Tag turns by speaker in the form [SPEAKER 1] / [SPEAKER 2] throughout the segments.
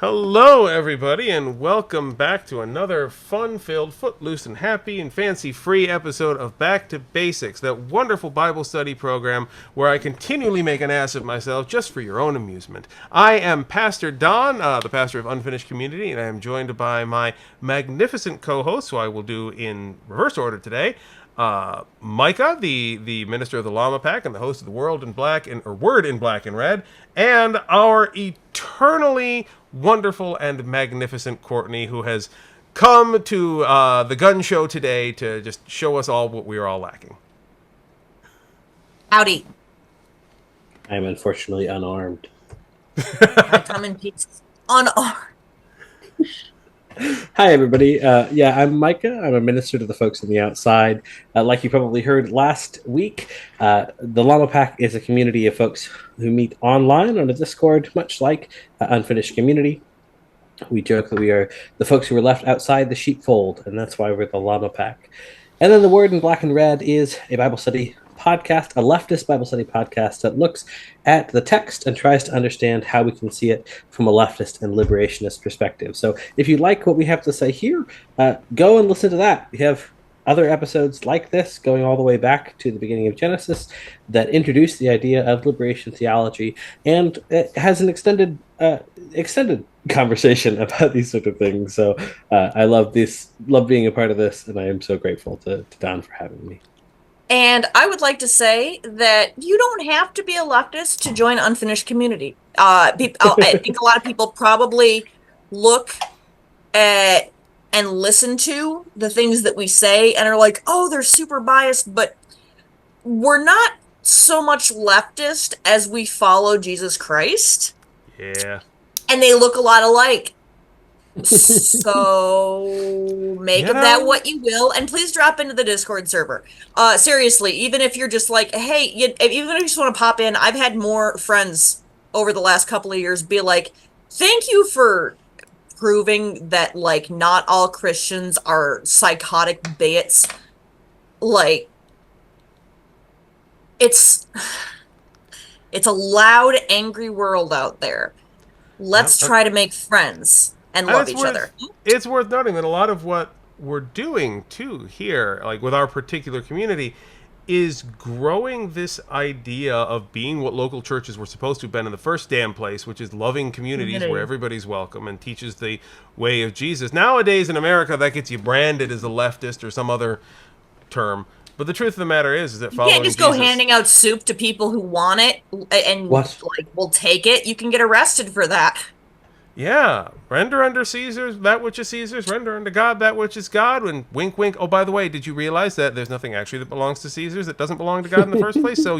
[SPEAKER 1] Hello, everybody, and welcome back to another fun-filled, footloose, and happy and fancy-free episode of Back to Basics, that wonderful Bible study program where I continually make an ass of myself just for your own amusement. I am Pastor Don, the pastor of Unfinished Community, and I am joined by my magnificent co-host, who I will do in reverse order today. Micah, the minister of the Llama Pack and the host of the World in Black and or Word in Black and Red, and our eternally wonderful and magnificent Courtney, who has come to the gun show today to just show us all what we are all lacking.
[SPEAKER 2] Howdy.
[SPEAKER 3] I am unfortunately unarmed.
[SPEAKER 2] I come in peace. Unarmed.
[SPEAKER 3] Hi, everybody. I'm Micah. I'm a minister to the folks on the outside. Like you probably heard last week, the Llama Pack is a community of folks who meet online on a Discord, much like Unfinished Community. We joke that we are the folks who were left outside the sheepfold, and that's why we're the Llama Pack. And then the Word in Black and Red is a Bible study podcast, a leftist Bible study podcast that looks at the text and tries to understand how we can see it from a leftist and liberationist perspective. So if you like what we have to say here, go and listen to that. We have other episodes like this going all the way back to the beginning of Genesis that introduce the idea of liberation theology, and it has an extended conversation about these sort of things. So I love being a part of this, and I am so grateful to Don for having me.
[SPEAKER 2] And I would like to say that you don't have to be a leftist to join Unfinished Community. I think a lot of people probably look at and listen to the things that we say and are like, oh, they're super biased, but we're not so much leftist as we follow Jesus Christ.
[SPEAKER 1] Yeah.
[SPEAKER 2] And they look a lot alike. So make of that what you will, and please drop into the Discord server. Seriously, even if you're just like, hey, even if you just want to pop in, I've had more friends over the last couple of years be like, thank you for proving that like not all Christians are psychotic bigots. Like, it's a loud, angry world out there. Let's try to make friends and love each other.
[SPEAKER 1] It's worth noting that a lot of what we're doing too here, like with our particular community, is growing this idea of being what local churches were supposed to have been in the first damn place, which is loving communities where everybody's welcome and teaches the way of Jesus. Nowadays in America, that gets you branded as a leftist or some other term. But the truth of the matter is that following
[SPEAKER 2] you can't just go handing out soup to people who want it and will take it. You can get arrested for that.
[SPEAKER 1] Yeah, render unto Caesar that which is Caesar's, render unto God that which is God, and wink, wink. Oh, by the way, did you realize that there's nothing actually that belongs to Caesar's that doesn't belong to God in the first place? So,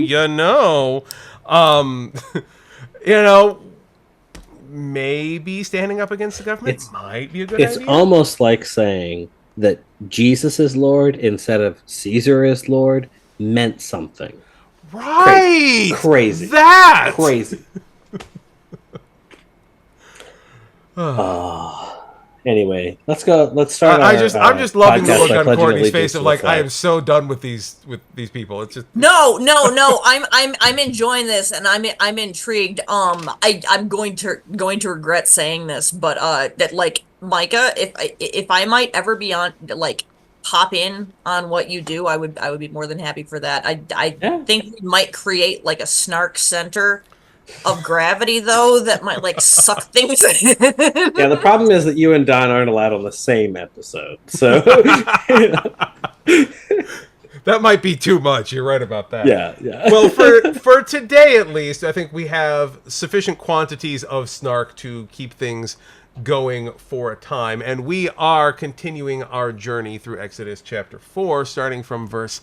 [SPEAKER 1] maybe standing up against the government might be a good idea.
[SPEAKER 3] It's almost like saying that Jesus is Lord instead of Caesar is Lord meant something.
[SPEAKER 1] Right!
[SPEAKER 3] Crazy. Crazy. Anyway, let's go. Let's start.
[SPEAKER 1] I'm just loving the look on Courtney's face of like, I am so done with these people. It's just
[SPEAKER 2] no. I'm enjoying this, and I'm intrigued. I'm going to regret saying this, but that like Micah, if I might ever be on like pop in on what you do, I would be more than happy for that. I think we might create like a snark center of gravity though that might like suck things in.
[SPEAKER 3] Yeah, the problem is that you and Don aren't allowed on the same episode, so
[SPEAKER 1] that might be too much. You're right about that.
[SPEAKER 3] Yeah.
[SPEAKER 1] Well, for today at least, I think we have sufficient quantities of snark to keep things going for a time, and we are continuing our journey through Exodus chapter 4, starting from verse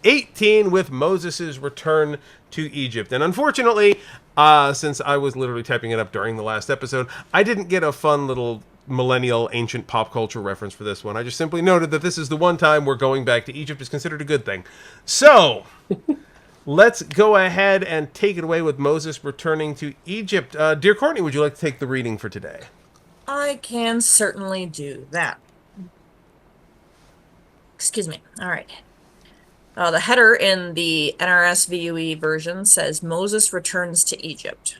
[SPEAKER 1] 18 with Moses' return to Egypt. And unfortunately, since I was literally typing it up during the last episode, I didn't get a fun little millennial ancient pop culture reference for this one. I just simply noted that this is the one time where going back to Egypt is considered a good thing. So, let's go ahead and take it away with Moses returning to Egypt. Dear Courtney, would you like to take the reading for today?
[SPEAKER 2] I can certainly do that. Excuse me. All right. The header in the NRSVUE version says Moses returns to Egypt.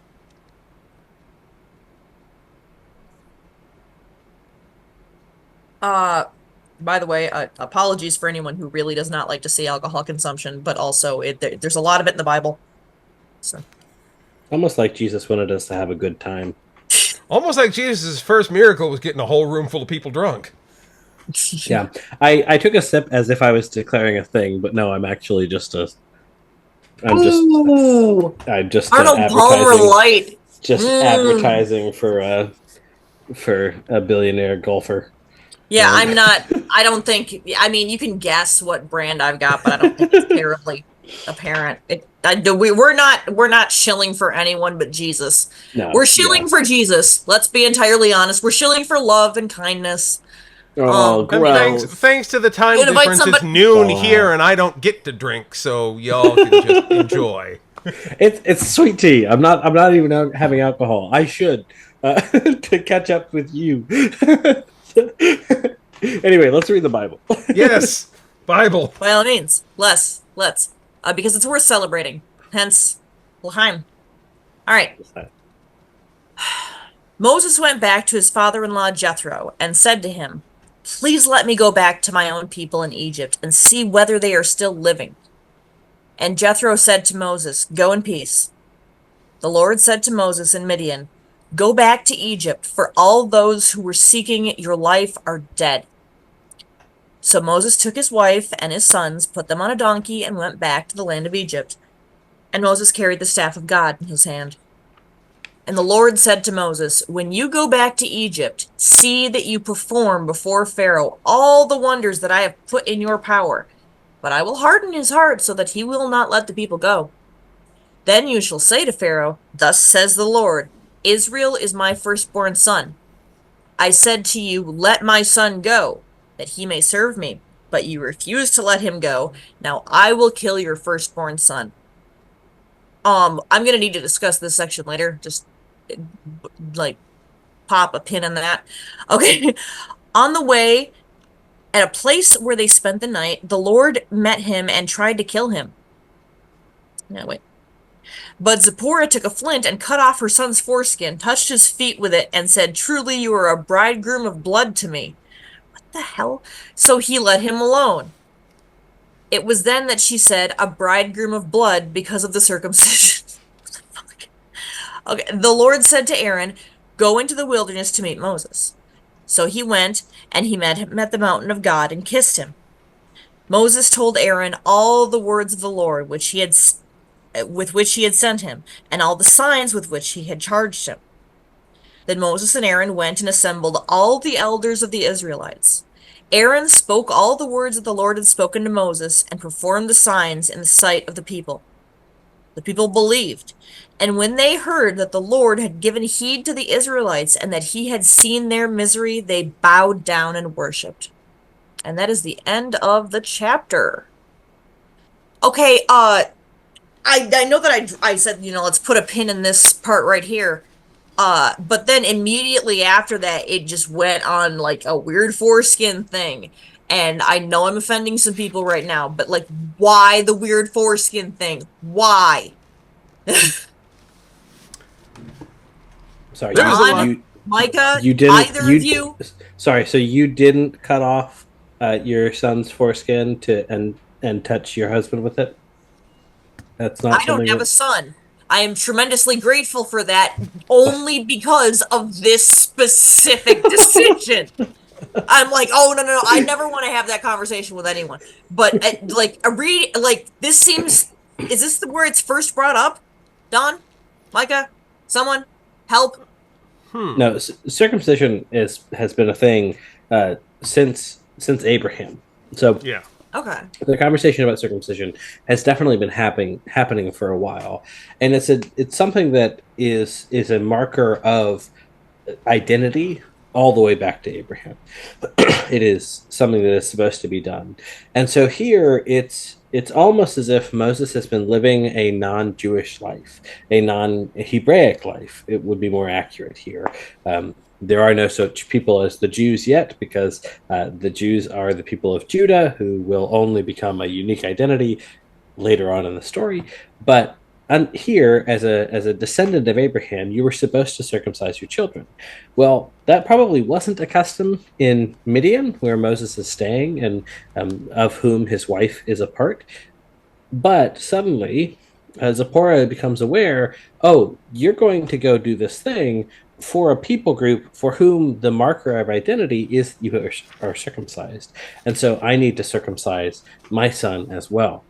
[SPEAKER 2] By the way, apologies for anyone who really does not like to see alcohol consumption, but also there's a lot of it in the Bible. So.
[SPEAKER 3] Almost like Jesus wanted us to have a good time.
[SPEAKER 1] Almost like Jesus' first miracle was getting a whole room full of people drunk.
[SPEAKER 3] Yeah, I took a sip as if I was declaring a thing, but no, I'm actually just a. I'm just
[SPEAKER 2] Arnold Palmer
[SPEAKER 3] advertising.
[SPEAKER 2] Light.
[SPEAKER 3] Just advertising for a billionaire golfer.
[SPEAKER 2] Yeah, I'm not. I don't think. I mean, you can guess what brand I've got, but I don't think it's terribly apparent. We're not shilling for anyone but Jesus.
[SPEAKER 3] No,
[SPEAKER 2] We're shilling for Jesus. Let's be entirely honest. We're shilling for love and kindness.
[SPEAKER 3] Oh,
[SPEAKER 1] And
[SPEAKER 3] gross.
[SPEAKER 1] thanks to the time
[SPEAKER 2] You invite
[SPEAKER 1] difference,
[SPEAKER 2] somebody-
[SPEAKER 1] it's noon
[SPEAKER 3] Wow.
[SPEAKER 1] here, and I don't get to drink, so y'all can just enjoy.
[SPEAKER 3] It's sweet tea. I'm not even out having alcohol. I should to catch up with you. Anyway, let's read the Bible.
[SPEAKER 1] Yes, Bible.
[SPEAKER 2] By all means, let's because it's worth celebrating. Hence, l'chaim. All right. Moses went back to his father-in-law Jethro and said to him, "Please let me go back to my own people in Egypt and see whether they are still living." And Jethro said to Moses, "Go in peace." The Lord said to Moses in Midian, "Go back to Egypt, for all those who were seeking your life are dead." So Moses took his wife and his sons, put them on a donkey, and went back to the land of Egypt. And Moses carried the staff of God in his hand. And the Lord said to Moses, "When you go back to Egypt, see that you perform before Pharaoh all the wonders that I have put in your power. But I will harden his heart so that he will not let the people go. Then you shall say to Pharaoh, 'Thus says the Lord, Israel is my firstborn son. I said to you, let my son go, that he may serve me. But you refused to let him go. Now I will kill your firstborn son.'" I'm going to need to discuss this section later. Just, like, pop a pin in that. Okay. On the way, at a place where they spent the night, the Lord met him and tried to kill him. No, wait. But Zipporah took a flint and cut off her son's foreskin, touched his feet with it, and said, "Truly you are a bridegroom of blood to me." What the hell? So he let him alone. It was then that she said, "A bridegroom of blood," because of the circumcision. Okay. The Lord said to Aaron, "Go into the wilderness to meet Moses." So he went, and he met him at the mountain of God and kissed him. Moses told Aaron all the words of the Lord with which he had sent him, and all the signs with which he had charged him. Then Moses and Aaron went and assembled all the elders of the Israelites. Aaron spoke all the words that the Lord had spoken to Moses and performed the signs in the sight of the people. The people believed, and when they heard that the Lord had given heed to the Israelites and that he had seen their misery, they bowed down and worshipped. And that is the end of the chapter. Okay, I know that I said, let's put a pin in this part right here. But then immediately after that, it just went on like a weird foreskin thing. And I know I'm offending some people right now, but like, why the weird foreskin thing? Why?
[SPEAKER 3] Sorry,
[SPEAKER 2] Micah,
[SPEAKER 3] you didn't.
[SPEAKER 2] either of you.
[SPEAKER 3] Sorry, so you didn't cut off your son's foreskin and touch your husband with it? That's not.
[SPEAKER 2] I don't have a son. I am tremendously grateful for that, only because of this specific decision. I'm like, oh no, I never want to have that conversation with anyone. But this seems. Is this where it's first brought up? Don, Micah, someone, help.
[SPEAKER 3] No, circumcision has been a thing since Abraham. So
[SPEAKER 1] yeah.
[SPEAKER 2] Okay.
[SPEAKER 3] The conversation about circumcision has definitely been happening for a while, and it's something that is a marker of identity all the way back to Abraham. It is something that is supposed to be done, and so here it's almost as if Moses has been living a non-Jewish life, a non-Hebraic life. It would be more accurate here. There are no such people as the Jews yet, because the Jews are the people of Judah, who will only become a unique identity later on in the story. But And here, as a descendant of Abraham, you were supposed to circumcise your children. Well, that probably wasn't a custom in Midian, where Moses is staying, and of whom his wife is a part. But suddenly, Zipporah becomes aware, oh, you're going to go do this thing for a people group for whom the marker of identity is you are circumcised. And so I need to circumcise my son as well.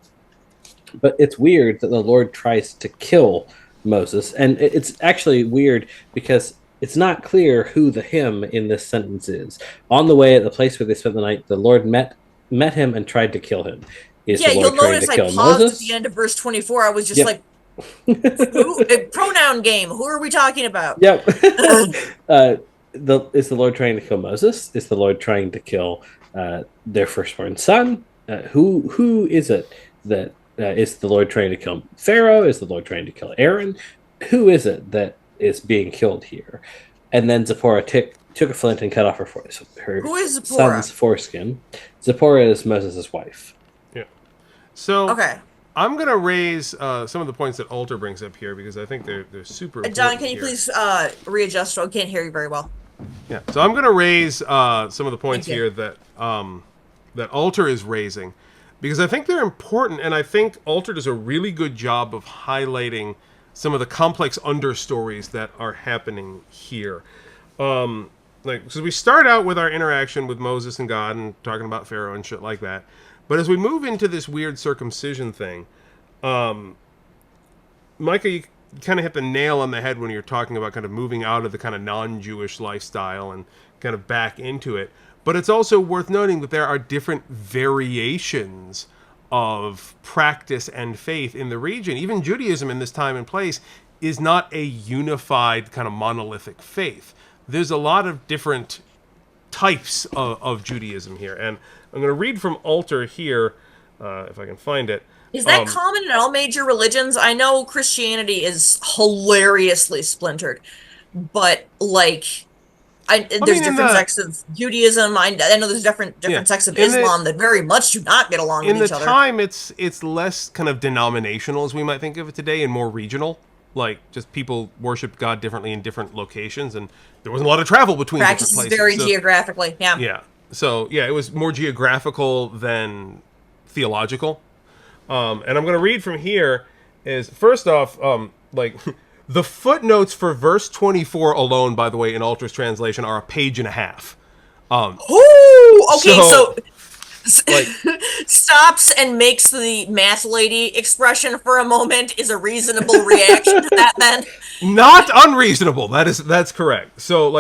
[SPEAKER 3] But it's weird that the Lord tries to kill Moses. And it's actually weird because it's not clear who the him in this sentence is. On the way at the place where they spent the night, the Lord met him and tried to kill him. Is
[SPEAKER 2] Yeah,
[SPEAKER 3] the Lord
[SPEAKER 2] you'll notice I paused
[SPEAKER 3] Moses?
[SPEAKER 2] at the end of verse 24. I was just like, pronoun game. Who are we talking about?
[SPEAKER 3] Yep. Is the Lord trying to kill Moses? Is the Lord trying to kill their firstborn son? Who is it that is the Lord trying to kill? Pharaoh? Is the Lord trying to kill Aaron? Who is it that is being killed here? And then Zipporah took a flint and cut off her
[SPEAKER 2] Who is Zipporah?
[SPEAKER 3] son's foreskin. Zipporah is Moses' wife.
[SPEAKER 1] Yeah. So
[SPEAKER 2] Okay.
[SPEAKER 1] I'm going to raise some of the points that Alter brings up here because I think they're super important.
[SPEAKER 2] John, can you
[SPEAKER 1] here.
[SPEAKER 2] please readjust? I can't hear you very well.
[SPEAKER 1] Yeah. So I'm going to raise some of the points here that that Alter is raising because I think they're important, and I think Alter does a really good job of highlighting some of the complex understories that are happening here. So we start out with our interaction with Moses and God and talking about Pharaoh and shit like that. But as we move into this weird circumcision thing, Micah, you kind of hit the nail on the head when you're talking about kind of moving out of the kind of non-Jewish lifestyle and kind of back into it. But it's also worth noting that there are different variations of practice and faith in the region. Even Judaism in this time and place is not a unified kind of monolithic faith. There's a lot of different types of Judaism here. And I'm going to read from Alter here, if I can find it.
[SPEAKER 2] Is that common in all major religions? I know Christianity is hilariously splintered, but like, there's different sects of Judaism. I know there's different sects of Islam that very much do not get along with each other.
[SPEAKER 1] In the time, it's less kind of denominational as we might think of it today, and more regional. Like, just people worship God differently in different locations, and there wasn't a lot of travel between different places.
[SPEAKER 2] Practices very geographically, yeah.
[SPEAKER 1] Yeah. So, yeah, it was more geographical than theological. And I'm going to read from here is, first off, the footnotes for verse 24 alone, by the way, in Alter's translation, are a page and a half.
[SPEAKER 2] Ooh! Okay, so stops and makes the math lady expression for a moment is a reasonable reaction to that, then?
[SPEAKER 1] Not unreasonable. That's correct. So,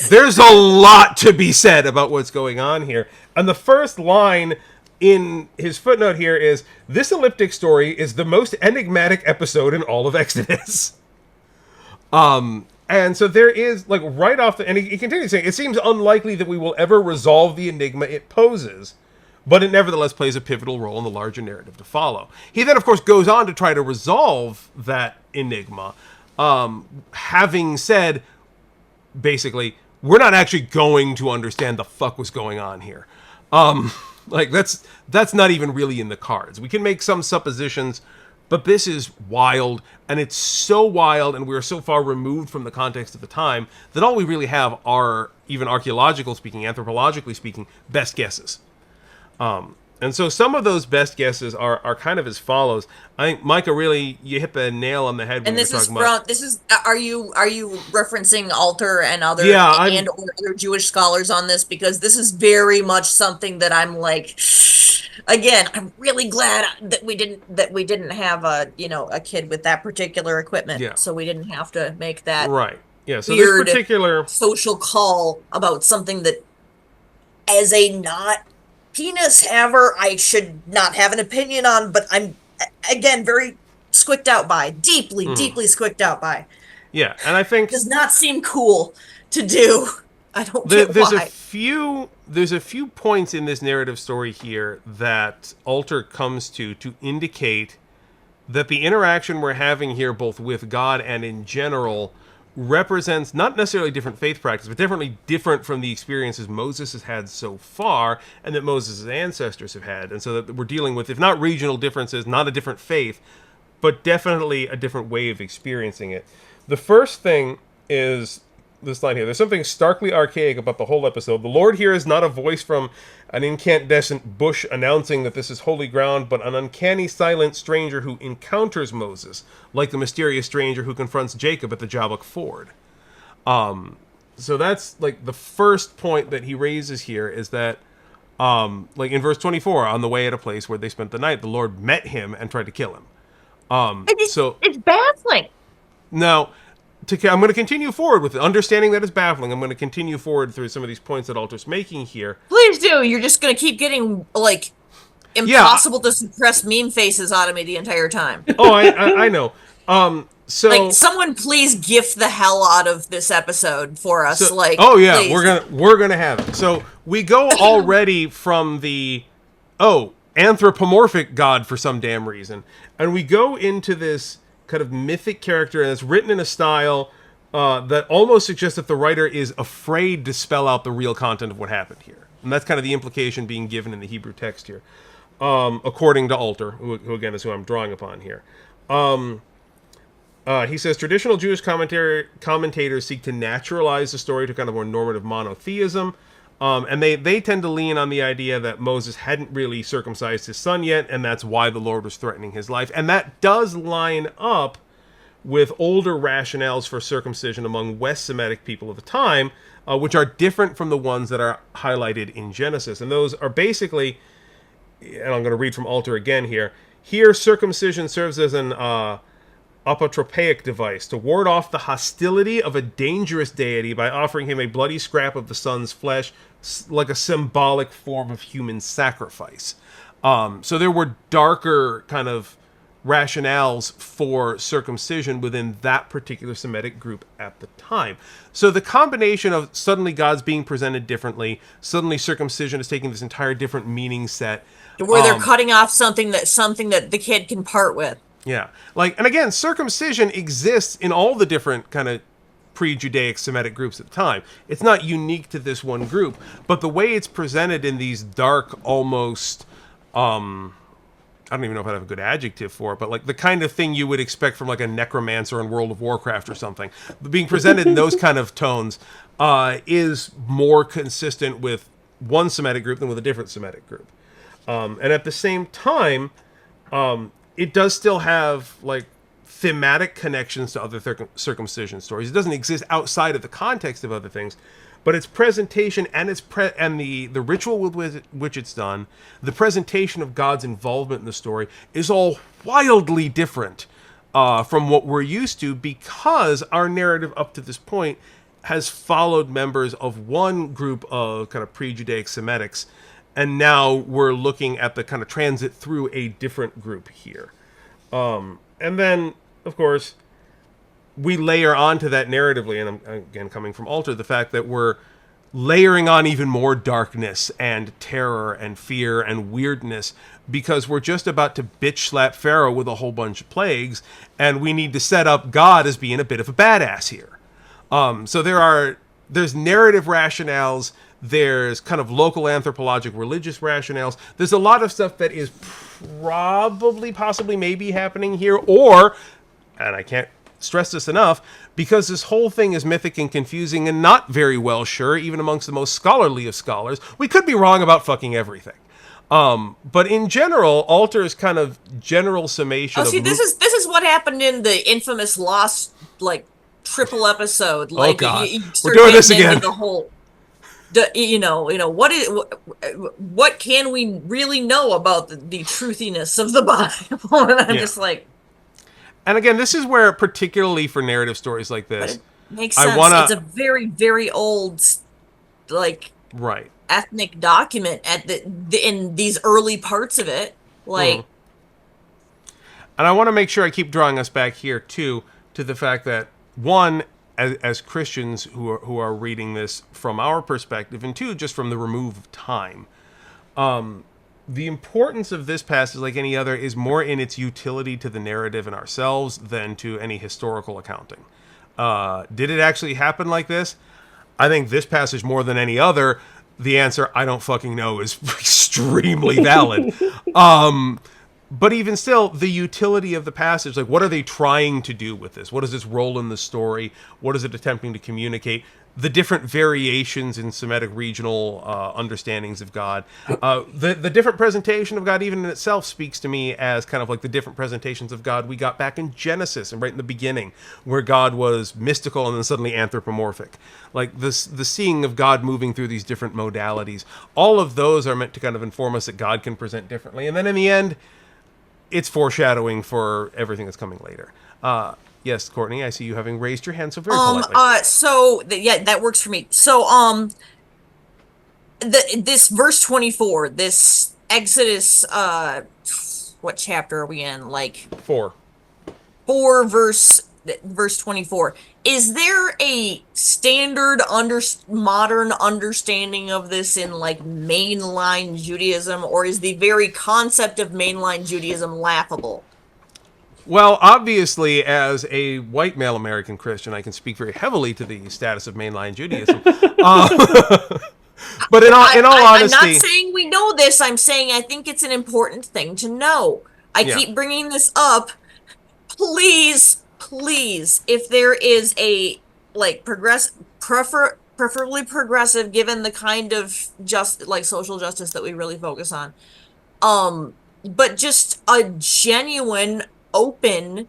[SPEAKER 1] there's a lot to be said about what's going on here. And the first line in his footnote here is, this elliptic story is the most enigmatic episode in all of Exodus. And so there is, right off and he continues saying, it seems unlikely that we will ever resolve the enigma it poses, but it nevertheless plays a pivotal role in the larger narrative to follow. He then, of course, goes on to try to resolve that enigma, having said, basically, we're not actually going to understand the fuck was going on here. That's not even really in the cards. We can make some suppositions, but this is wild, and it's so wild, and we're so far removed from the context of the time that all we really have are, even archaeologically speaking, anthropologically speaking, best guesses. And so some of those best guesses are kind of as follows. I think, Micah, really, you hit the nail on the head when you're talking about...
[SPEAKER 2] Are you referencing Alter and other or other Jewish scholars on this? Because this is very much something that I'm like... Again, I'm really glad that we didn't have a kid with that particular equipment, so we didn't have to make that
[SPEAKER 1] So
[SPEAKER 2] weird
[SPEAKER 1] this particular
[SPEAKER 2] social call about something that, as a not penis haver, I should not have an opinion on. But I'm again very squicked out by, deeply squicked out by.
[SPEAKER 1] Yeah, and I think
[SPEAKER 2] does not seem cool to do. I don't get why.
[SPEAKER 1] There's a few points in this narrative story here that Alter comes to indicate that the interaction we're having here, both with God and in general, represents not necessarily different faith practice, but definitely different from the experiences Moses has had so far and that Moses' ancestors have had. And so that we're dealing with, if not regional differences, not a different faith, but definitely a different way of experiencing it. The first thing is this line here. There's something starkly archaic about the whole episode. The Lord here is not a voice from an incandescent bush announcing that this is holy ground, but an uncanny silent stranger who encounters Moses, like the mysterious stranger who confronts Jacob at the Jabbok ford. So that's like the first point that he raises here is that, like in verse 24, on the way at a place where they spent the night, the Lord met him and tried to kill him.
[SPEAKER 2] It's baffling.
[SPEAKER 1] Now, I'm going to continue forward with it. Understanding that it's baffling, I'm going to continue forward through some of these points that Alter's making here.
[SPEAKER 2] Please do. You're just going to keep getting, like, impossible to suppress meme faces out of me the entire time.
[SPEAKER 1] Oh, I know. So,
[SPEAKER 2] like, someone please gift the hell out of this episode for us.
[SPEAKER 1] Oh yeah,
[SPEAKER 2] please.
[SPEAKER 1] we're gonna have it. So we go already from the anthropomorphic god for some damn reason, and we go into this kind of mythic character, and it's written in a style that almost suggests that the writer is afraid to spell out the real content of what happened here, and that's kind of the implication being given in the Hebrew text here, according to Alter, who again is who I'm drawing upon here. He says, traditional Jewish commentators seek to naturalize the story to kind of more normative monotheism. And they tend to lean on the idea that Moses hadn't really circumcised his son yet, and that's why the Lord was threatening his life. And that does line up with older rationales for circumcision among West Semitic people of the time, which are different from the ones that are highlighted in Genesis. And those are basically, and I'm going to read from Alter again here, here circumcision serves as an apotropaic device to ward off the hostility of a dangerous deity by offering him a bloody scrap of the son's flesh, like a symbolic form of human sacrifice. So there were darker kind of rationales for circumcision within that particular Semitic group at the time. So the combination of suddenly God's being presented differently, suddenly circumcision is taking this entire different meaning set,
[SPEAKER 2] where they're cutting off something that the kid can part with.
[SPEAKER 1] Yeah. Like, and again, circumcision exists in all the different kind of pre-Judaic Semitic groups at the time. It's not unique to this one group, but the way it's presented in these dark, almost, I don't even know if I have a good adjective for it, but like the kind of thing you would expect from like a necromancer in World of Warcraft or something, being presented in those kind of tones is more consistent with one Semitic group than with a different Semitic group. And at the same time, it does still have like thematic connections to other circumcision stories. It doesn't exist outside of the context of other things, but its presentation and the ritual with which it's done, the presentation of God's involvement in the story is all wildly different from what we're used to, because our narrative up to this point has followed members of one group of kind of pre-Judaic Semitics, and now we're looking at the kind of transit through a different group here. And then, of course, we layer onto that narratively, and I'm, again, coming from Alter, the fact that we're layering on even more darkness and terror and fear and weirdness, because we're just about to bitch slap Pharaoh with a whole bunch of plagues, and we need to set up God as being a bit of a badass here. So there's narrative rationales, there's kind of local anthropologic religious rationales. There's a lot of stuff that is possibly, maybe happening here, or, and I can't stress this enough, because this whole thing is mythic and confusing and not very well sure, even amongst the most scholarly of scholars. We could be wrong about fucking everything. But in general, Alter's kind of general summation.
[SPEAKER 2] Oh, see, this is what happened in the infamous Lost, like, triple episode. Like,
[SPEAKER 1] oh God,
[SPEAKER 2] we're
[SPEAKER 1] doing this again.
[SPEAKER 2] The whole, what can we really know about the truthiness of the Bible? And I'm just like.
[SPEAKER 1] And again, this is where, particularly for narrative stories like this,
[SPEAKER 2] it makes sense. It's a very, very old, like,
[SPEAKER 1] right,
[SPEAKER 2] ethnic document at in these early parts of it, like.
[SPEAKER 1] And I want to make sure I keep drawing us back here too to the fact that, one, as Christians who are reading this from our perspective, and two, just from the remove of time, the importance of this passage, like any other, is more in its utility to the narrative and ourselves than to any historical accounting. Did it actually happen like this? I think this passage, more than any other, the answer, I don't fucking know, is extremely valid. but even still, the utility of the passage, like, what are they trying to do with this? What is this role in the story? What is it attempting to communicate? The different variations in Semitic regional understandings of God. The different presentation of God, even in itself, speaks to me as kind of like the different presentations of God we got back in Genesis and right in the beginning, where God was mystical and then suddenly anthropomorphic. Like the seeing of God moving through these different modalities. All of those are meant to kind of inform us that God can present differently. And then in the end, it's foreshadowing for everything that's coming later. Yes, Courtney, I see you having raised your hand so very politely.
[SPEAKER 2] Yeah, that works for me. So, this verse 24, this Exodus, what chapter are we in? Like
[SPEAKER 1] 4.
[SPEAKER 2] 4 verse 24. Is there a standard modern understanding of this in like mainline Judaism, or is the very concept of mainline Judaism laughable?
[SPEAKER 1] Well, obviously, as a white male American Christian, I can speak very heavily to the status of mainline Judaism. But in all honesty,
[SPEAKER 2] I'm not saying we know this. I'm saying I think it's an important thing to know. I keep bringing this up. Please, if there is a like preferably progressive, given the kind of social justice that we really focus on, but just a genuine, open,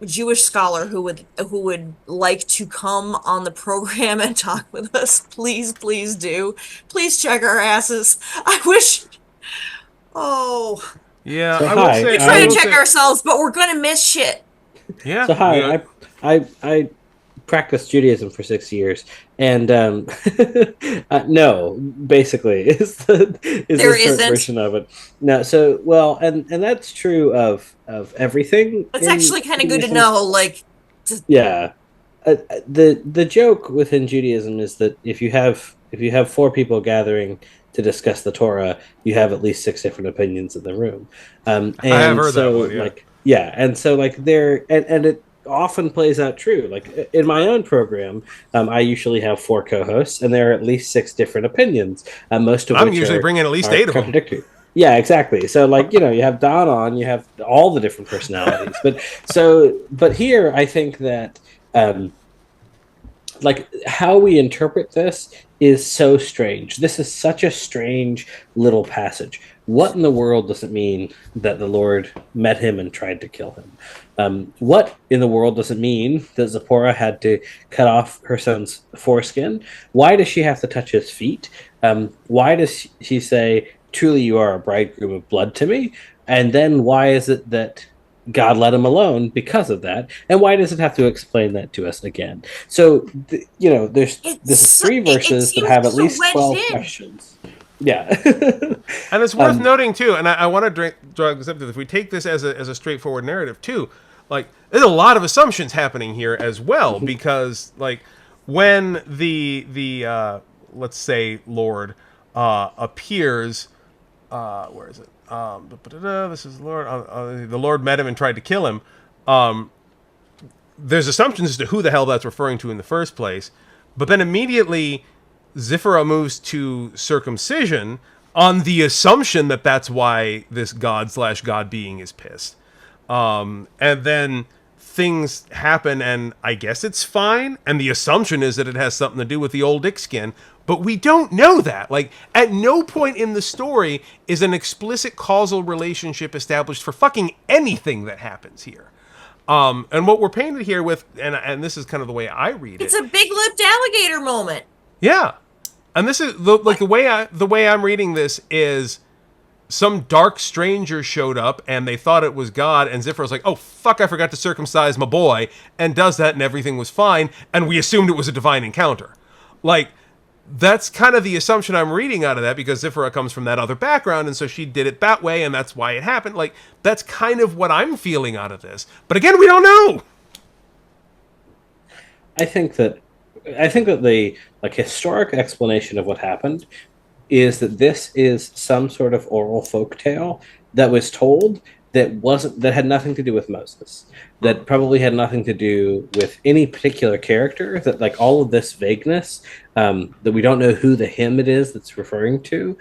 [SPEAKER 2] Jewish scholar who would like to come on the program and talk with us, please do. Please check our asses. I wish. Oh.
[SPEAKER 1] Yeah,
[SPEAKER 3] So
[SPEAKER 1] I will say
[SPEAKER 2] we try to check ourselves, but we're gonna miss shit.
[SPEAKER 1] Yeah.
[SPEAKER 3] So hi, I practiced Judaism for 6 years, and no, basically is the short version of it. No, so well, and that's true of everything.
[SPEAKER 2] It's actually kind of good to know. Like,
[SPEAKER 3] yeah, the joke within Judaism is that if you have 4 people gathering to discuss the Torah, you have at least 6 different opinions in the room. And
[SPEAKER 1] I have heard
[SPEAKER 3] so,
[SPEAKER 1] that one,
[SPEAKER 3] and so and it often plays out true. Like in my own program, I usually have 4 co-hosts, and there are at least 6 different opinions. Most of
[SPEAKER 1] I'm
[SPEAKER 3] which
[SPEAKER 1] usually bringing at least 8 of them.
[SPEAKER 3] Yeah, exactly. So you have Don on, you have all the different personalities. But here I think that how we interpret this is so strange. This is such a strange little passage. What in the world does it mean that the Lord met him and tried to kill him? What in the world does it mean that Zipporah had to cut off her son's foreskin? Why does she have to touch his feet? Why does she say, "Truly you are a bridegroom of blood to me"? And then why is it that God let him alone because of that? And why does it have to explain that to us again? So, this is 3 verses that have at least 12 questions. Yeah.
[SPEAKER 1] And it's worth noting, too, and I want to drag this up to, if we take this as a straightforward narrative, too, like, there's a lot of assumptions happening here as well, because, like, when the let's say, Lord appears, where is it? This is the Lord. The Lord met him and tried to kill him. There's assumptions as to who the hell that's referring to in the first place, but then immediately Zipporah moves to circumcision on the assumption that that's why this God/God being is pissed. And then things happen, and I guess it's fine. And the assumption is that it has something to do with the old dick skin. But we don't know that. Like, at no point in the story is an explicit causal relationship established for fucking anything that happens here. And what we're painted here with, and this is kind of the way I read it.
[SPEAKER 2] It's a big-lipped alligator moment.
[SPEAKER 1] Yeah. And this is, the way I'm reading this is some dark stranger showed up, and they thought it was God, and Zipporah's like, oh, fuck, I forgot to circumcise my boy, and does that, and everything was fine, and we assumed it was a divine encounter. Like, that's kind of the assumption I'm reading out of that, because Zipporah comes from that other background, and so she did it that way, and that's why it happened. Like, that's kind of what I'm feeling out of this. But again, we don't know.
[SPEAKER 3] I think that the historic explanation of what happened is that this is some sort of oral folk tale that was told that had nothing to do with Moses, that probably had nothing to do with any particular character, that like all of this vagueness, that we don't know who the him it is that's referring to,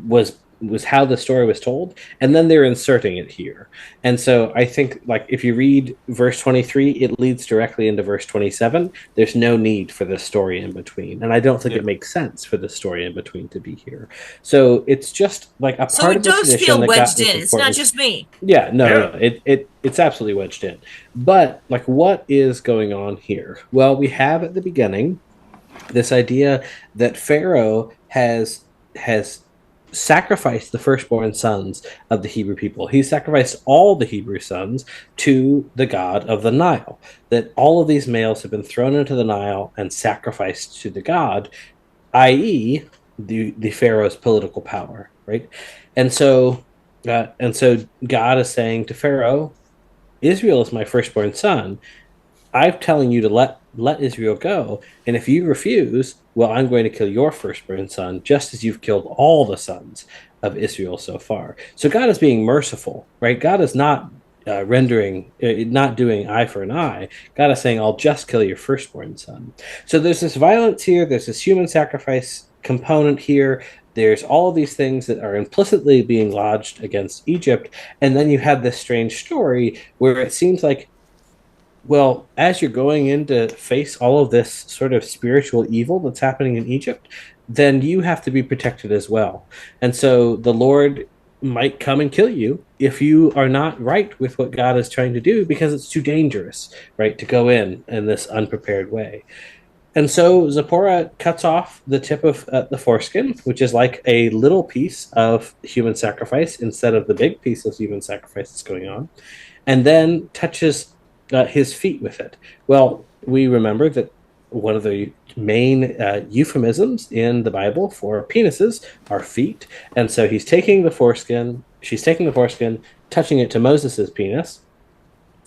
[SPEAKER 3] was was how the story was told, and then they're inserting it here. And so I think, like, if you read verse 23, it leads directly into verse 27. There's no need for this story in between, and I don't think it makes sense for the story in between to be here. So it's just like a
[SPEAKER 2] So
[SPEAKER 3] part
[SPEAKER 2] it
[SPEAKER 3] of the
[SPEAKER 2] does
[SPEAKER 3] tradition
[SPEAKER 2] feel
[SPEAKER 3] that got
[SPEAKER 2] wedged
[SPEAKER 3] this
[SPEAKER 2] in. It's not
[SPEAKER 3] importance.
[SPEAKER 2] just me.
[SPEAKER 3] Yeah, no. It's absolutely wedged in. But like, what is going on here? Well, we have at the beginning this idea that Pharaoh has sacrificed the firstborn sons of the Hebrew people. He sacrificed all the Hebrew sons to the god of the Nile. That all of these males have been thrown into the Nile and sacrificed to the god, i.e., the Pharaoh's political power, right? And so, God is saying to Pharaoh, Israel is my firstborn son. I'm telling you to let Israel go, and if you refuse, well, I'm going to kill your firstborn son, just as you've killed all the sons of Israel so far. So God is being merciful, right? God is not not doing eye for an eye. God is saying, I'll just kill your firstborn son. So there's this violence here. There's this human sacrifice component here. There's all of these things that are implicitly being lodged against Egypt. And then you have this strange story where it seems like, well, as you're going in to face all of this sort of spiritual evil that's happening in Egypt, then you have to be protected as well. And so the Lord might come and kill you if you are not right with what God is trying to do, because it's too dangerous, right, to go in this unprepared way. And so Zipporah cuts off the tip of the foreskin, which is like a little piece of human sacrifice instead of the big piece of human sacrifice that's going on, and then touches his feet with it. Well, we remember that one of the main euphemisms in the Bible for penises are feet. And so she's taking the foreskin, touching it to Moses's penis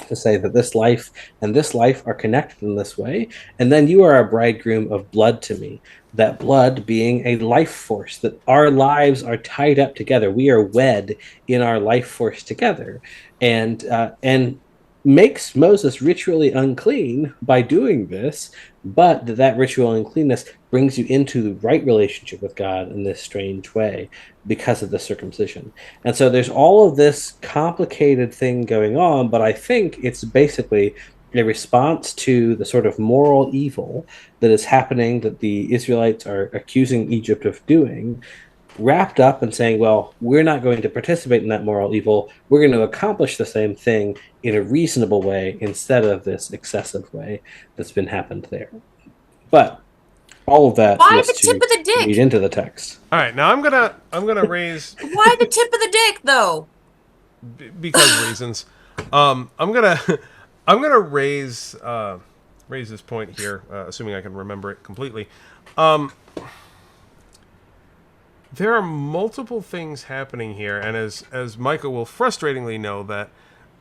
[SPEAKER 3] to say that this life and this life are connected in this way. And then you are a bridegroom of blood to me. That blood being a life force, that our lives are tied up together. We are wed in our life force together. And makes Moses ritually unclean by doing this, but that ritual uncleanness brings you into the right relationship with God in this strange way because of the circumcision. And so there's all of this complicated thing going on, but I think it's basically a response to the sort of moral evil that is happening, that the Israelites are accusing Egypt of doing, wrapped up in saying, well, we're not going to participate in that moral evil. We're going to accomplish the same thing in a reasonable way instead of this excessive way that's been happened there. But all of that
[SPEAKER 2] Why
[SPEAKER 3] is
[SPEAKER 2] the tip of the dick?
[SPEAKER 3] Read into the text.
[SPEAKER 1] All right, now I'm gonna raise
[SPEAKER 2] Why the tip of the dick, though?
[SPEAKER 1] because reasons. I'm gonna raise this point here, assuming I can remember it completely. There are multiple things happening here, and as Micah will frustratingly know, that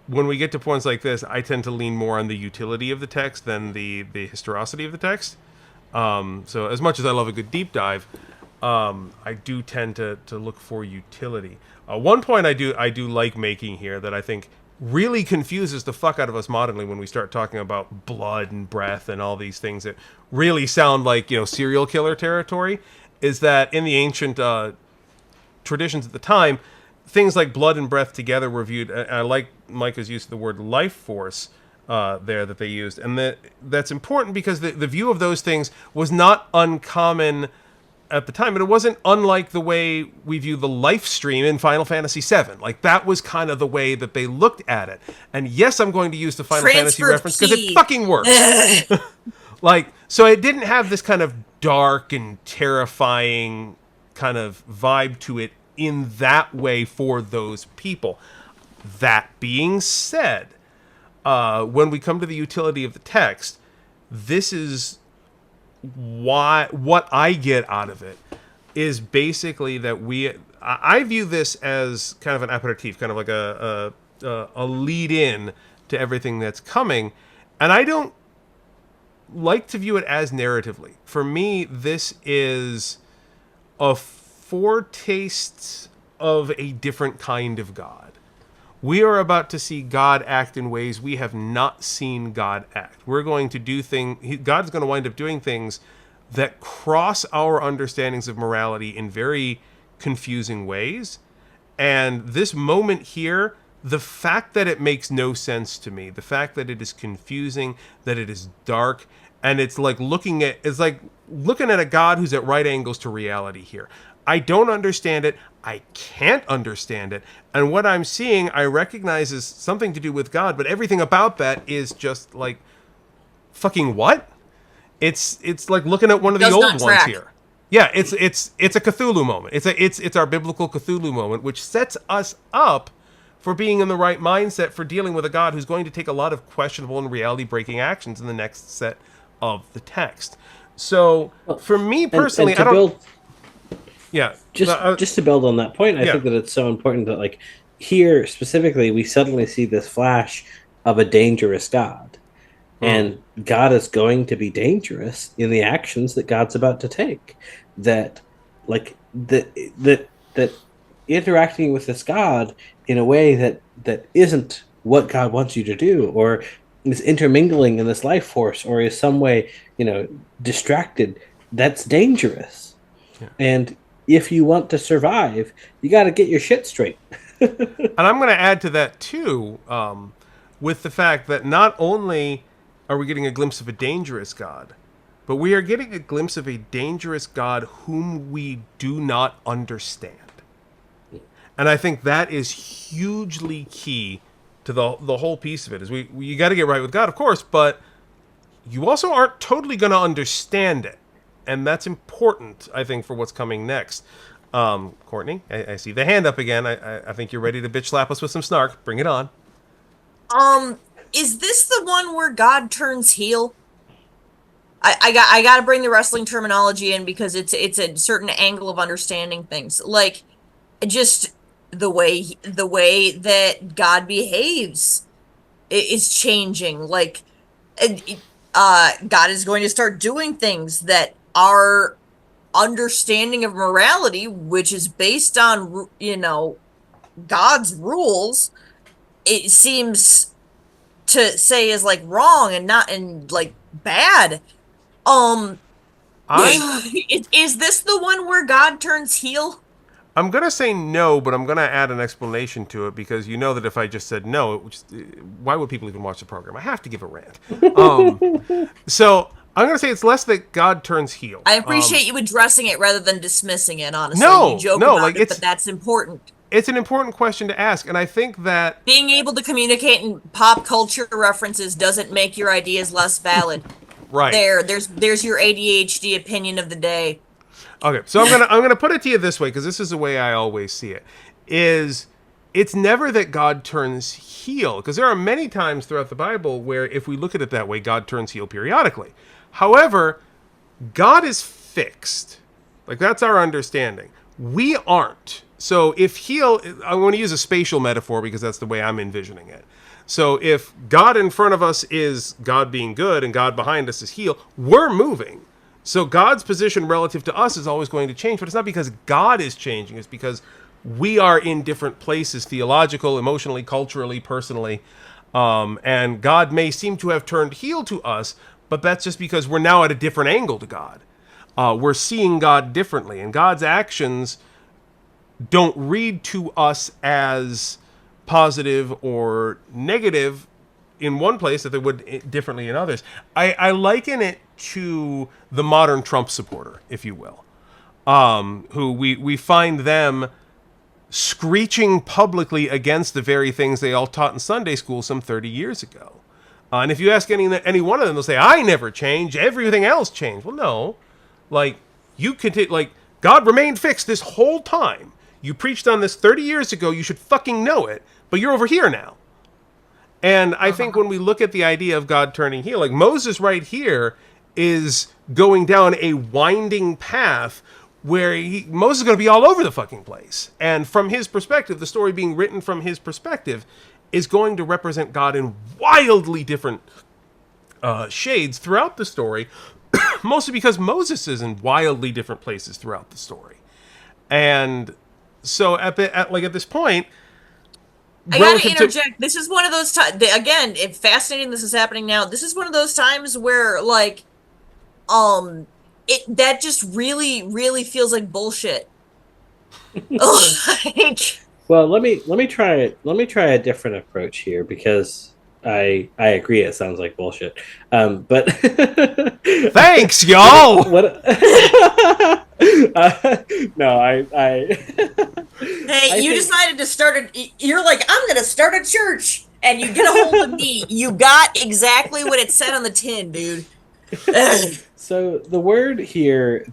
[SPEAKER 1] when we get to points like this, I tend to lean more on the utility of the text than the historicity of the text. So as much as I love a good deep dive, I do tend to look for utility. One point I do like making here that I think really confuses the fuck out of us modernly when we start talking about blood and breath and all these things that really sound like, serial killer territory, is that in the ancient traditions at the time, things like blood and breath together were viewed. I like Micah's use of the word life force there that they used, and that's important because the view of those things was not uncommon at the time, but it wasn't unlike the way we view the life stream in Final Fantasy VII. Like, that was kind of the way that they looked at it. And yes, I'm going to use the Final Fantasy reference because it fucking works. So it didn't have this kind of dark and terrifying kind of vibe to it in that way for those people. That being said, when we come to the utility of the text, this is what I get out of it is basically that I view this as kind of an aperitif, kind of like a lead in to everything that's coming, and I don't like to view it as narratively. For me, this is a foretaste of a different kind of God. We are about to see God act in ways we have not seen God act. We're going to do God's going to wind up doing things that cross our understandings of morality in very confusing ways. And this moment here, the fact that it makes no sense to me, the fact that it is confusing, that it is dark, and it's like looking at a God who's at right angles to reality here. I don't understand it. I can't understand it. And what I'm seeing, I recognize is something to do with God, but everything about that is just like, fucking what? It's like looking at one of the old ones here. Yeah, it's a Cthulhu moment. It's our biblical Cthulhu moment, which sets us up for being in the right mindset for dealing with a God who's going to take a lot of questionable and reality-breaking actions in the next set of the text. So, for me personally, I don't... Yeah.
[SPEAKER 3] Just to build on that point, I think that it's so important that, like, here specifically, we suddenly see this flash of a dangerous God. And God is going to be dangerous in the actions that God's about to take. That interacting with this God in a way that isn't what God wants you to do, or is intermingling in this life force, or is some way, distracted, that's dangerous. Yeah. And if you want to survive, you got to get your shit straight.
[SPEAKER 1] And I'm going to add to that too, with the fact that not only are we getting a glimpse of a dangerous God, but we are getting a glimpse of a dangerous God whom we do not understand. And I think that is hugely key to the whole piece of it. Is you got to get right with God, of course, but you also aren't totally going to understand it. And that's important, I think, for what's coming next. Courtney, I see the hand up again. I think you're ready to bitch slap us with some snark. Bring it on.
[SPEAKER 2] Is this the one where God turns heel? I got to bring the wrestling terminology in because it's a certain angle of understanding things. Like, just the way that God behaves is changing. Like, God is going to start doing things that our understanding of morality, which is based on, God's rules, it seems to say is like wrong and not and like bad. Is this the one where God turns heel?
[SPEAKER 1] I'm going to say no, but I'm going to add an explanation to it because you know that if I just said no, why would people even watch the program? I have to give a rant. So I'm going to say it's less that God turns heel.
[SPEAKER 2] I appreciate you addressing it rather than dismissing it, honestly.
[SPEAKER 1] No,
[SPEAKER 2] you joke about it, but that's important.
[SPEAKER 1] It's an important question to ask, and I think that...
[SPEAKER 2] being able to communicate in pop culture references doesn't make your ideas less valid.
[SPEAKER 1] Right.
[SPEAKER 2] There's your ADHD opinion of the day.
[SPEAKER 1] Okay, so I'm gonna put it to you this way, because this is the way I always see it. It's never that God turns heel, because there are many times throughout the Bible where, if we look at it that way, God turns heel periodically. However, God is fixed. Like, that's our understanding. We aren't. So if heel, I want to use a spatial metaphor because that's the way I'm envisioning it. So if God in front of us is God being good and God behind us is heel, we're moving. So God's position relative to us is always going to change, but it's not because God is changing. It's because we are in different places, theological, emotionally, culturally, personally. And God may seem to have turned heel to us, but that's just because we're now at a different angle to God. We're seeing God differently, and God's actions don't read to us as positive or negative in one place that they would differently in others. I liken it to the modern Trump supporter, if you will, who we find them screeching publicly against the very things they all taught in Sunday school some 30 years ago. And if you ask any one of them, they'll say, I never changed, everything else changed. Well, no. Like, God remained fixed this whole time. You preached on this 30 years ago, you should fucking know it, but you're over here now. And I think when we look at the idea of God turning heel, like Moses right here is going down a winding path where Moses is going to be all over the fucking place. And from his perspective, the story being written from his perspective is going to represent God in wildly different shades throughout the story, mostly because Moses is in wildly different places throughout the story. And so at this point,
[SPEAKER 2] I gotta interject. This is one of those times. Again, it's fascinating. This is happening now. This is one of those times where, that just really, really feels like bullshit. Like,
[SPEAKER 3] Well, let me try a different approach here because I agree it sounds like bullshit. But
[SPEAKER 1] Thanks, y'all.
[SPEAKER 3] what? No,
[SPEAKER 2] hey,
[SPEAKER 3] I
[SPEAKER 2] you
[SPEAKER 3] think
[SPEAKER 2] decided to you're like, I'm gonna start a church, and you get a hold of me. You got exactly what it said on the tin, dude.
[SPEAKER 3] so. The word here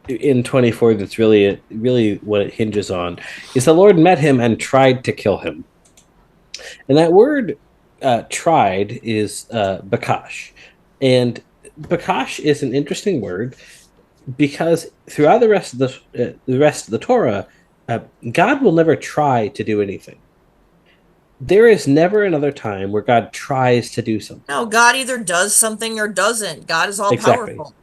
[SPEAKER 3] in 24 that's really what it hinges on is the Lord met him and tried to kill him. And that word tried is bakash. And bakash is an interesting word because throughout the rest of the Torah, God will never try to do anything. There is never another time where God tries to do something.
[SPEAKER 2] No, God either does something or doesn't. God is all
[SPEAKER 3] Exactly.
[SPEAKER 2] powerful.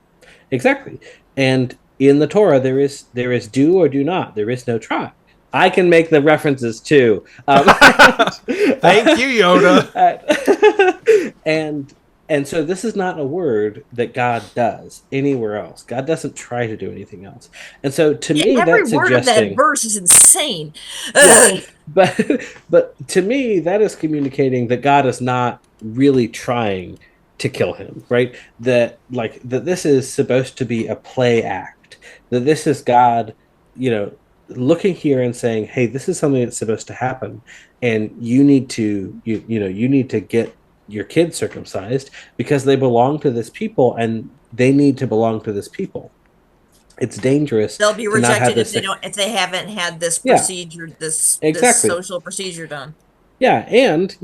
[SPEAKER 3] Exactly. And in the Torah, there is do or do not. There is no try. I can make the references too.
[SPEAKER 1] Thank you, Yoda.
[SPEAKER 3] And and so this is not a word that God does anywhere else. God doesn't try to do anything else. And so to
[SPEAKER 2] Yeah,
[SPEAKER 3] me,
[SPEAKER 2] every
[SPEAKER 3] that's
[SPEAKER 2] word of that
[SPEAKER 3] suggesting,
[SPEAKER 2] verse is insane.
[SPEAKER 3] yeah, but but to me, that is communicating that God is not really trying to kill him, right? That this is supposed to be a play act. That this is God, you know, looking here and saying, "Hey, this is something that's supposed to happen, and you need to get your kids circumcised because they belong to this people and they need to belong to this people. It's dangerous
[SPEAKER 2] They'll be
[SPEAKER 3] to not have
[SPEAKER 2] rejected
[SPEAKER 3] this."
[SPEAKER 2] if they haven't had this
[SPEAKER 3] Yeah,
[SPEAKER 2] procedure, this
[SPEAKER 3] exactly.
[SPEAKER 2] social procedure done.
[SPEAKER 3] Yeah, and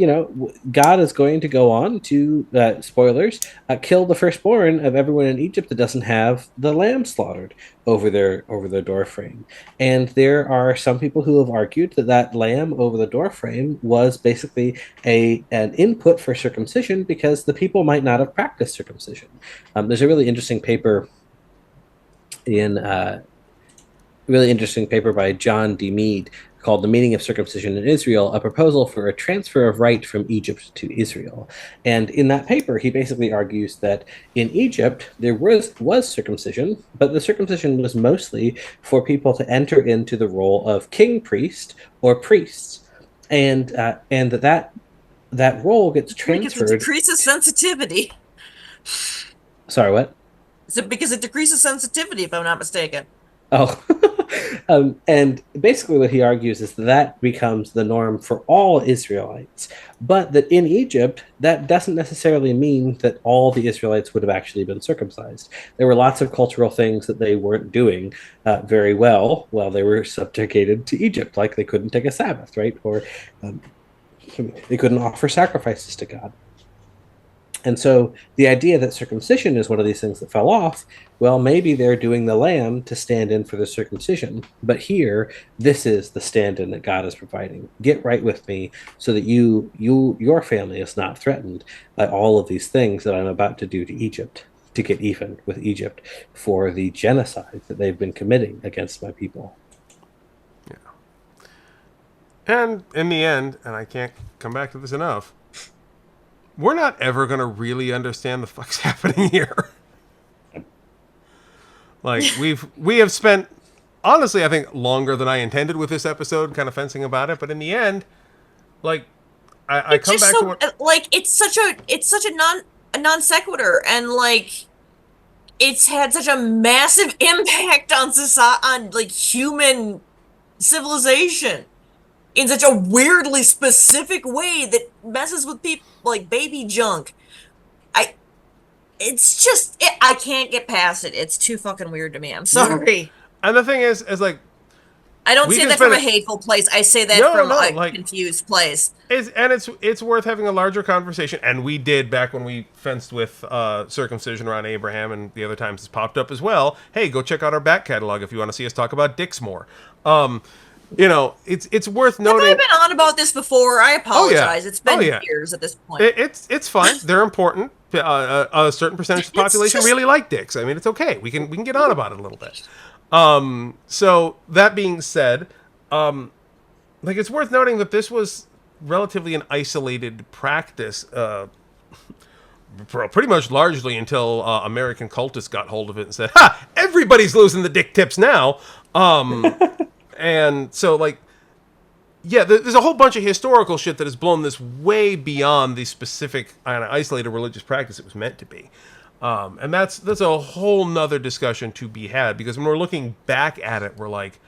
[SPEAKER 3] God is going to go on to spoilers, kill the firstborn of everyone in Egypt that doesn't have the lamb slaughtered over their door frame. And there are some people who have argued that that lamb over the door frame was basically a an input for circumcision because the people might not have practiced circumcision. There's a in really interesting paper by John D. Mead called The Meaning of Circumcision in Israel, a proposal for a transfer of right from Egypt to Israel. And in that paper, he basically argues that in Egypt, there was circumcision, but the circumcision was mostly for people to enter into the role of king priest or priests. And that role gets
[SPEAKER 2] Because it
[SPEAKER 3] transferred.
[SPEAKER 2] decreases sensitivity.
[SPEAKER 3] Sorry, what?
[SPEAKER 2] Is it because it decreases sensitivity, if I'm not mistaken?
[SPEAKER 3] Oh, and basically, what he argues is that becomes the norm for all Israelites, but that in Egypt, that doesn't necessarily mean that all the Israelites would have actually been circumcised. There were lots of cultural things that they weren't doing very well while they were subjugated to Egypt, like they couldn't take a Sabbath, right? Or um, they couldn't offer sacrifices to God. And so the idea that circumcision is one of these things that fell off, well, maybe they're doing the lamb to stand in for the circumcision. But here, this is the stand-in that God is providing. Get right with me so that your family is not threatened by all of these things that I'm about to do to Egypt, to get even with Egypt for the genocide that they've been committing against my people.
[SPEAKER 1] And in the end, and I can't come back to this enough, we're not ever going to really understand the fuck's happening here. Like, we have spent, honestly, I think longer than I intended with this episode kind of fencing about it, but in the end, like, I
[SPEAKER 2] It's
[SPEAKER 1] come
[SPEAKER 2] just
[SPEAKER 1] back to
[SPEAKER 2] so
[SPEAKER 1] what...
[SPEAKER 2] like it's such a non sequitur, and like it's had such a massive impact on society, on like human civilization in such a weirdly specific way that messes with people like baby junk. I it's just I can't get past it. It's too fucking weird to me. I'm sorry.
[SPEAKER 1] And the thing is like,
[SPEAKER 2] I don't
[SPEAKER 1] we
[SPEAKER 2] say
[SPEAKER 1] can
[SPEAKER 2] that from
[SPEAKER 1] spend
[SPEAKER 2] a hateful place. I say that
[SPEAKER 1] No,
[SPEAKER 2] from
[SPEAKER 1] no,
[SPEAKER 2] a
[SPEAKER 1] like...
[SPEAKER 2] confused place.
[SPEAKER 1] It's worth having a larger conversation, and we did back when we fenced with circumcision around Abraham, and the other times it's popped up as well. Hey, go check out our back catalog if you want to see us talk about dicks more. It's worth
[SPEAKER 2] Have I
[SPEAKER 1] noting.
[SPEAKER 2] been on about this before? I
[SPEAKER 1] Oh yeah,
[SPEAKER 2] apologize. It's
[SPEAKER 1] oh
[SPEAKER 2] been
[SPEAKER 1] yeah.
[SPEAKER 2] years at this point.
[SPEAKER 1] It's fine. They're important. A certain percentage of the
[SPEAKER 2] It's
[SPEAKER 1] population
[SPEAKER 2] just
[SPEAKER 1] really like dicks. I mean, it's okay. We can get on about it a little bit. So that being said, like, it's worth noting that this was relatively an isolated practice pretty much largely until American cultists got hold of it and said, "Ha! Everybody's losing the dick tips now." And so, like, yeah, there's a whole bunch of historical shit that has blown this way beyond the specific isolated religious practice it was meant to be. And that's a whole nother discussion to be had, because when we're looking back at it, we're like,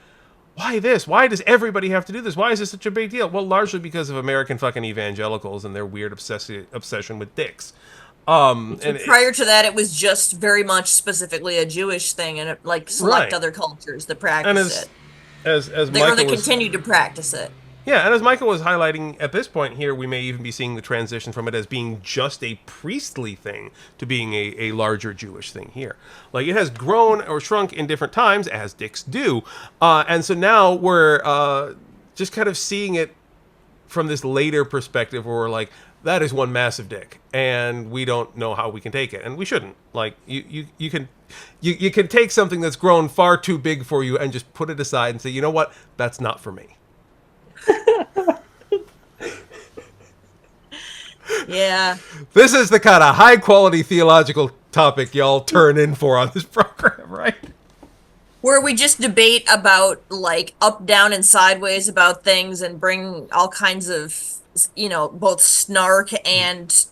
[SPEAKER 1] why this? Why does everybody have to do this? Why is this such a big deal? Well, largely because of American fucking evangelicals and their weird obsession with dicks. And
[SPEAKER 2] prior to that, it was just very much specifically a Jewish thing, and like select other cultures that practice it.
[SPEAKER 1] As
[SPEAKER 2] they continue to practice it.
[SPEAKER 1] Yeah, and as Micah was highlighting, at this point here, we may even be seeing the transition from it as being just a priestly thing to being a larger Jewish thing here. Like, it has grown or shrunk in different times, as dicks do. And so now we're just kind of seeing it from this later perspective where we're like, that is one massive dick, and we don't know how we can take it, and we shouldn't. Like, you can take something that's grown far too big for you and just put it aside and say, you know what, that's not for me.
[SPEAKER 2] Yeah.
[SPEAKER 1] This is the kind of high quality theological topic y'all turn in for on this program, right?
[SPEAKER 2] Where we just debate about, like, up, down, and sideways about things and bring all kinds of, both snark and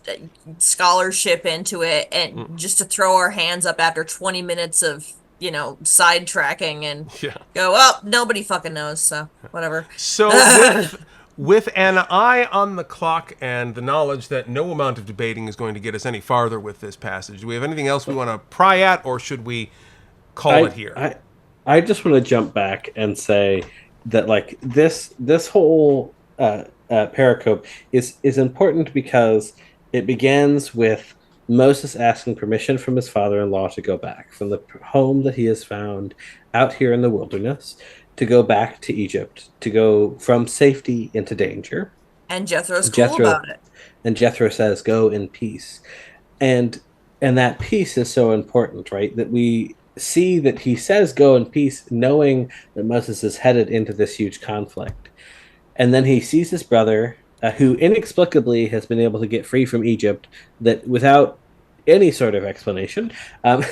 [SPEAKER 2] scholarship into it, and just to throw our hands up after 20 minutes of, sidetracking and go, well, nobody fucking knows, so whatever.
[SPEAKER 1] So with an eye on the clock and the knowledge that no amount of debating is going to get us any farther with this passage, do we have anything else we want to pry at, or should we call it here?
[SPEAKER 3] I just want to jump back and say that, like, this whole pericope is important because it begins with Moses asking permission from his father-in-law to go back from the home that he has found out here in the wilderness, to go back to Egypt, to go from safety into danger.
[SPEAKER 2] And Jethro's cool about it.
[SPEAKER 3] And Jethro says, go in peace. And that peace is so important, right? That we see that he says go in peace, knowing that Moses is headed into this huge conflict. And then he sees his brother, who inexplicably has been able to get free from Egypt, that without any sort of explanation. And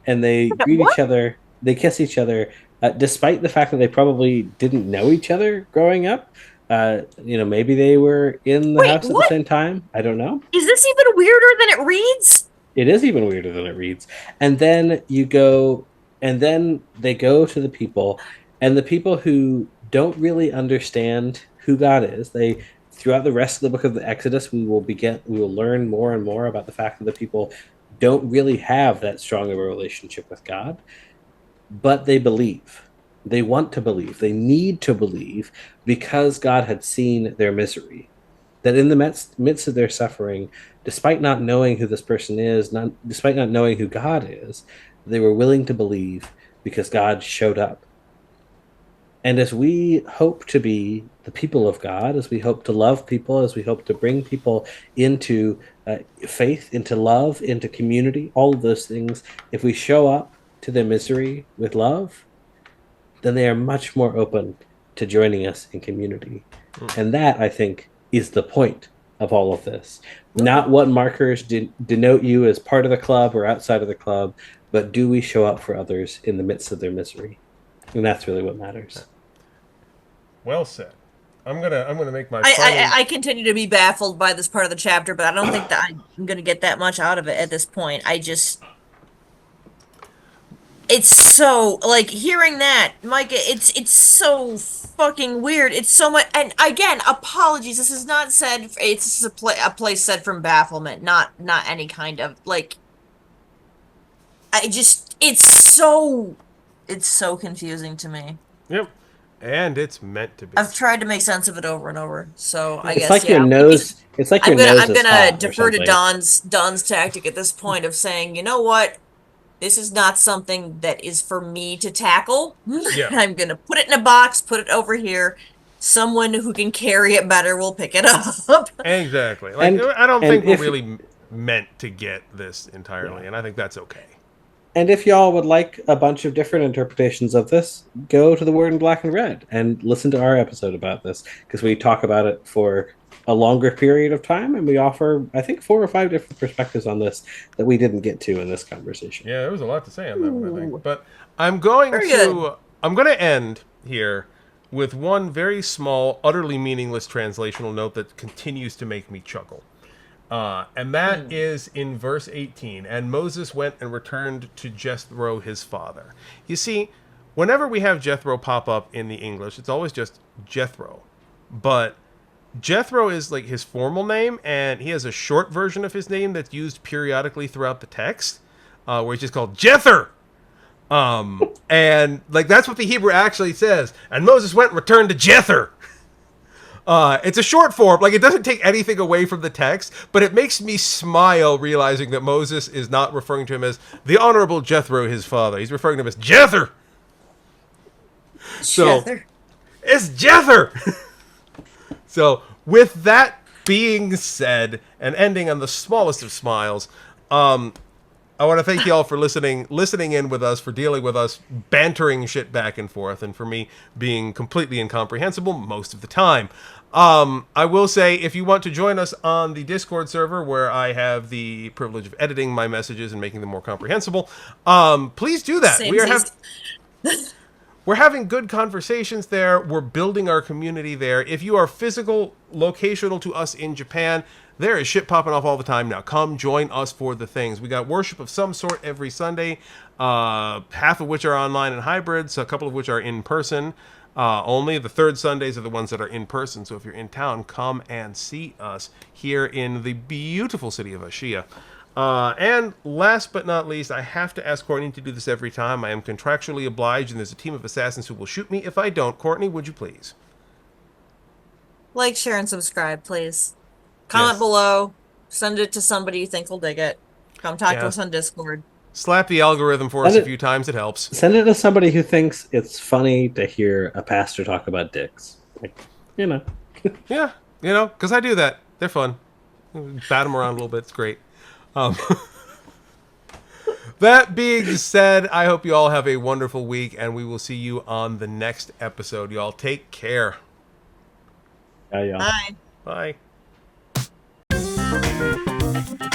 [SPEAKER 3] they greet each other. They kiss each other, despite the fact that they probably didn't know each other growing up. Maybe they were in the house at the same time. I don't know.
[SPEAKER 2] Is this even weirder than it reads?
[SPEAKER 3] It is even weirder than it reads. And then they go to the people, and the people who don't really understand who God is. Throughout the rest of the book of the Exodus, we will learn more and more about the fact that the people don't really have that strong of a relationship with God. But they believe. They want to believe. They need to believe because God had seen their misery. That in the midst of their suffering, despite not knowing who this person is, despite not knowing who God is, they were willing to believe because God showed up. And as we hope to be the people of God, as we hope to love people, as we hope to bring people into faith, into love, into community, all of those things, if we show up to their misery with love, then they are much more open to joining us in community. And that, I think, is the point of all of this. Not what markers denote you as part of the club or outside of the club, but do we show up for others in the midst of their misery? And that's really what matters.
[SPEAKER 1] Well said. I'm gonna make my.
[SPEAKER 2] I continue to be baffled by this part of the chapter, but I don't think that I'm gonna get that much out of it at this point. It's so, like, hearing that, Micah, it's so fucking weird. It's so much, and again, apologies, this is not said, it's a place said from bafflement, not any kind of, like, it's so confusing to me.
[SPEAKER 1] Yep. And it's meant to be.
[SPEAKER 2] I've tried to make sense of it over and over, so I
[SPEAKER 3] guess,
[SPEAKER 2] guess,
[SPEAKER 3] like, your nose, it's like your nose
[SPEAKER 2] I'm
[SPEAKER 3] is
[SPEAKER 2] gonna
[SPEAKER 3] hot
[SPEAKER 2] defer to Don's tactic at this point of saying, you know what? This is not something that is for me to tackle. Yeah. I'm going to put it in a box, put it over here. Someone who can carry it better will pick it up.
[SPEAKER 1] Exactly. Like, I don't think we're really meant to get this entirely, and I think that's okay.
[SPEAKER 3] And if y'all would like a bunch of different interpretations of this, go to the Word in Black and Red and listen to our episode about this, because we talk about it for a longer period of time, and we offer, I think, 4 or 5 different perspectives on this that we didn't get to in this conversation.
[SPEAKER 1] Yeah, there was a lot to say on that one, I think.
[SPEAKER 2] Ooh.
[SPEAKER 1] But I'm going
[SPEAKER 2] Very
[SPEAKER 1] to
[SPEAKER 2] good.
[SPEAKER 1] I'm going to end here with one very small, utterly meaningless translational note that continues to make me chuckle. And that is in verse 18. And Moses went and returned to Jethro, his father. You see, whenever we have Jethro pop up in the English, it's always just Jethro. But Jethro is like his formal name, and he has a short version of his name that's used periodically throughout the text, where he's just called Jether. And like that's what the Hebrew actually says. And Moses went and returned to Jether. It's a short form, like it doesn't take anything away from the text, but it makes me smile realizing that Moses is not referring to him as the Honorable Jethro, his father. He's referring to him as Jether. So
[SPEAKER 2] Jether.
[SPEAKER 1] it's Jether. So with that being said, and ending on the smallest of smiles, I want to thank you all for listening in with us, for dealing with us, bantering shit back and forth, and for me being completely incomprehensible most of the time. I will say, if you want to join us on the Discord server, where I have the privilege of editing my messages and making them more comprehensible, please do that. We're having good conversations there. We're building our community there. If you are physical, locational to us in Japan, there is shit popping off all the time now. Come join us for the things. We got worship of some sort every Sunday, half of which are online and hybrids, a couple of which are in person. Only the third Sundays are the ones that are in person. So if you're in town, come and see us here in the beautiful city of Ashia. And last but not least, I have to ask Courtney to do this every time. I am contractually obliged, and there's a team of assassins who will shoot me if I don't. Courtney, would you please?
[SPEAKER 2] Like, share, and subscribe, please. Comment
[SPEAKER 1] Yes.
[SPEAKER 2] below. Send it to somebody you think will dig it. Come talk
[SPEAKER 1] Yeah.
[SPEAKER 2] to us on Discord.
[SPEAKER 1] Slap the algorithm for us a few times. It helps.
[SPEAKER 3] Send it to somebody who thinks it's funny to hear a pastor talk about dicks. Like, you know.
[SPEAKER 1] Yeah, because I do that. They're fun. Bat them around a little bit. It's great. That being said, I hope you all have a wonderful week, and we will see you on the next episode. You all take care.
[SPEAKER 3] Yeah.
[SPEAKER 2] Bye.
[SPEAKER 1] Bye.